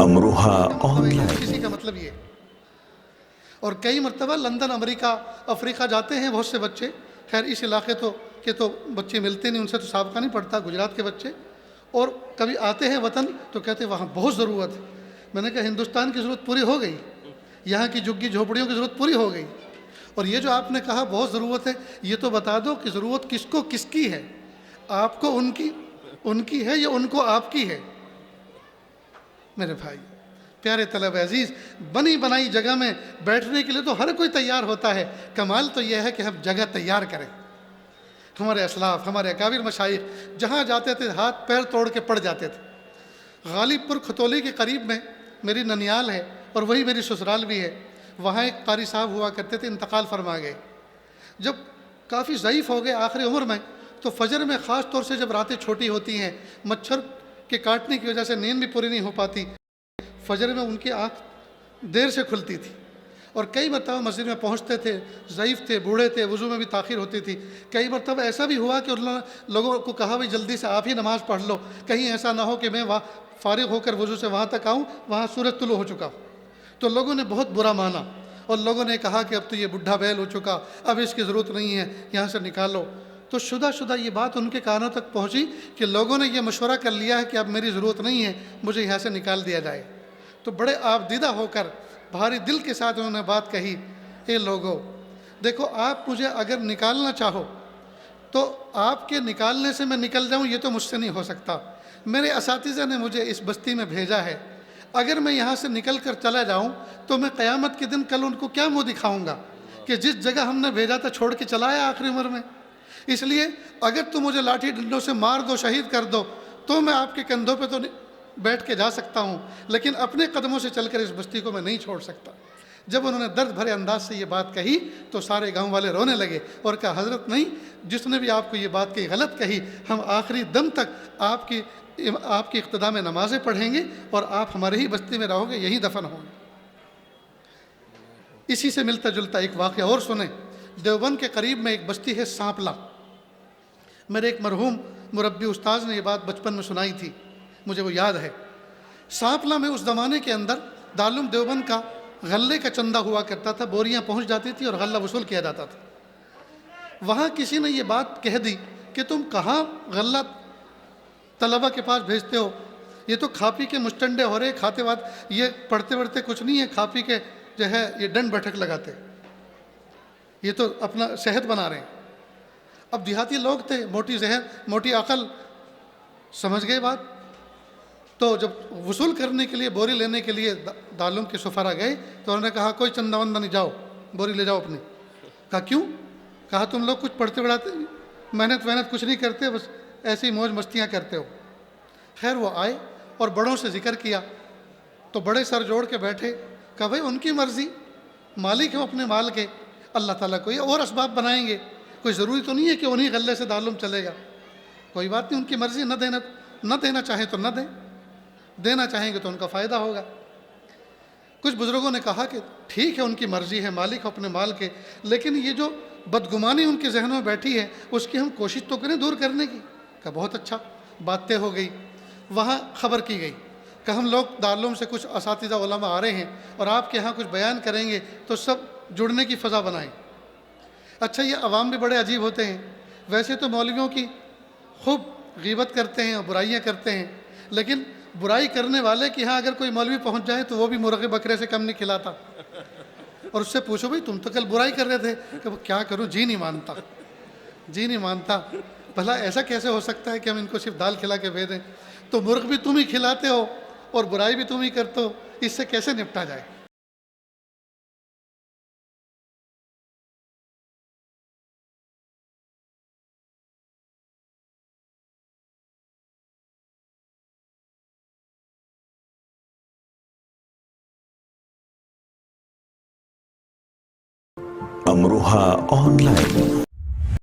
Amroha on line. کسی کا مطلب یہ ہے۔ اور کئی مرتبہ لندن، امریکہ، افریقہ جاتے ہیں بہت سے بچے، خیر اس علاقے کے تو بچے ملتے نہیں، ان سے تو سابقہ نہیں پڑتا، گجرات کے بچے، اور کبھی آتے ہیں وطن تو کہتے ہیں وہاں بہت ضرورت ہے۔ میں نے کہا ہندوستان کی ضرورت پوری ہو گئی، یہاں کی جھگی جھوپڑیوں کی ضرورت پوری ہو گئی، اور یہ جو آپ نے کہا بہت ضرورت ہے، یہ تو بتا دو کہ ضرورت کس کو کس کی ہے، آپ کو ان کی ہے یا ان کو آپ کی ہے؟ میرے بھائی پیارے طلب عزیز، بنی بنائی جگہ میں بیٹھنے کے لیے تو ہر کوئی تیار ہوتا ہے، کمال تو یہ ہے کہ ہم جگہ تیار کریں۔ ہمارے اسلاف، ہمارے اکابر مشائخ جہاں جاتے تھے ہاتھ پیر توڑ کے پڑ جاتے تھے۔ غالب پور کھتولی کے قریب میں میری ننیال ہے اور وہی میری سسرال بھی ہے، وہاں ایک قاری صاحب ہوا کرتے تھے، انتقال فرما گئے۔ جب کافی ضعیف ہو گئے آخری عمر میں، تو فجر میں خاص طور سے جب راتیں چھوٹی ہوتی ہیں، مچھر کے کاٹنے کی وجہ سے نیند بھی پوری نہیں ہو پاتی، فجر میں ان کی آنکھ دیر سے کھلتی تھی، اور کئی مرتبہ مسجد میں پہنچتے تھے، ضعیف تھے، بوڑھے تھے، وضو میں بھی تاخیر ہوتی تھی۔ کئی مرتبہ ایسا بھی ہوا کہ انہوں نے لوگوں کو کہا بھائی جلدی سے آپ ہی نماز پڑھ لو، کہیں ایسا نہ ہو کہ میں وہاں فارغ ہو کر وضو سے وہاں تک آؤں، وہاں سورج طلوع ہو چکا ہو۔ تو لوگوں نے بہت برا مانا، اور لوگوں نے کہا کہ اب تو یہ بڈھا بیل ہو چکا، اب اس کی ضرورت نہیں ہے، یہاں سے نکالو۔ تو شدہ یہ بات ان کے کانوں تک پہنچی کہ لوگوں نے یہ مشورہ کر لیا ہے کہ اب میری ضرورت نہیں ہے، مجھے یہاں سے نکال دیا جائے۔ تو بڑے آبدیدہ ہو کر بھاری دل کے ساتھ انہوں نے بات کہی، اے لوگو دیکھو، آپ مجھے اگر نکالنا چاہو تو آپ کے نکالنے سے میں نکل جاؤں، یہ تو مجھ سے نہیں ہو سکتا۔ میرے اساتذہ نے مجھے اس بستی میں بھیجا ہے، اگر میں یہاں سے نکل کر چلا جاؤں تو میں قیامت کے دن کل ان کو کیا منہ دکھاؤں گا کہ جس جگہ ہم نے بھیجا تھا چھوڑ کے چلا آیا آخری عمر میں۔ اس لیے اگر تم مجھے لاٹھی ڈنڈوں سے مار دو، شہید کر دو، تو میں آپ کے کندھوں پہ تو بیٹھ کے جا سکتا ہوں، لیکن اپنے قدموں سے چل کر اس بستی کو میں نہیں چھوڑ سکتا۔ جب انہوں نے درد بھرے انداز سے یہ بات کہی تو سارے گاؤں والے رونے لگے اور کہا حضرت نہیں، جس نے بھی آپ کو یہ بات کہی غلط کہی، ہم آخری دم تک آپ کی اقتداء میں نمازیں پڑھیں گے اور آپ ہمارے ہی بستی میں رہو گے، یہی دفن ہوں گے۔ اسی سے ملتا جلتا ایک واقعہ اور سنیں۔ دیوبند کے قریب میں ایک بستی ہے سانپلا، میرے ایک مرحوم مربی استاذ نے یہ بات بچپن میں سنائی تھی، مجھے وہ یاد ہے۔ سانپلا میں اس زمانے کے اندر دارالعلوم دیوبند کا غلے کا چندہ ہوا کرتا تھا، بوریاں پہنچ جاتی تھی اور غلہ وصول کیا جاتا تھا۔ وہاں کسی نے یہ بات کہہ دی کہ تم کہاں غلہ طلبہ کے پاس بھیجتے ہو، یہ تو کھا پی کے مشٹنڈے ہو رہے، کھاتے وقت یہ پڑھتے وڑھتے کچھ نہیں ہے، کھا پی کے جو ہے یہ ڈنڈ بیٹھک لگاتے، یہ تو اپنا صحت بنا رہے ہیں۔ اب دیہاتی لوگ تھے، موٹی ذہن موٹی عقل، سمجھ گئے بات۔ تو جب وصول کرنے کے لیے، بوری لینے کے لیے دارالعلوم کے سفرا گئے تو انہوں نے کہا کوئی چندہ وندہ نہیں، جاؤ بوری لے جاؤ اپنی۔ کہا کیوں؟ کہا تم لوگ کچھ پڑھتے پڑھاتے، محنت کچھ نہیں کرتے، بس ایسی ہی موج مستیاں کرتے ہو۔ خیر وہ آئے اور بڑوں سے ذکر کیا تو بڑے سر جوڑ کے بیٹھے، کہا بھائی ان کی مرضی، مالک ہیں اپنے مال کے، اللہ تعالیٰ کوئی اور اسباب بنائیں گے، کوئی ضروری تو نہیں ہے کہ انہی غلے سے دارالعلوم چلے گا، کوئی بات نہیں، ان کی مرضی، نہ دینا چاہیں تو نہ دیں، دینا چاہیں گے تو ان کا فائدہ ہوگا۔ کچھ بزرگوں نے کہا کہ ٹھیک ہے ان کی مرضی ہے، مالک اپنے مال کے، لیکن یہ جو بدگمانی ان کے ذہنوں میں بیٹھی ہے اس کی ہم کوشش تو کریں دور کرنے کی۔ کہا بہت اچھا، بات طے ہو گئی۔ وہاں خبر کی گئی کہ ہم لوگ دارالعلوم سے کچھ اساتذہ علماء آ رہے ہیں اور آپ کے ہاں کچھ بیان کریں گے، تو سب جڑنے کی فضا بنائیں۔ اچھا یہ عوام بھی بڑے عجیب ہوتے ہیں، ویسے تو مولویوں کی خوب غیبت کرتے ہیں اور برائیاں کرتے ہیں، لیکن برائی کرنے والے کے ہاں اگر کوئی مولوی پہنچ جائے تو وہ بھی مرغ بکرے سے کم نہیں کھلاتا، اور اس سے پوچھو بھائی تم تو کل برائی کر رہے تھے، کہ وہ کیا کروں، جی نہیں مانتا، بھلا ایسا کیسے ہو سکتا ہے کہ ہم ان کو صرف دال کھلا کے بھیج دیں، تو مرغ بھی تم ہی کھلاتے ہو اور برائی بھی تم ہی کرتے ہو، اس سے کیسے نپٹا جائے۔ Amroha on line.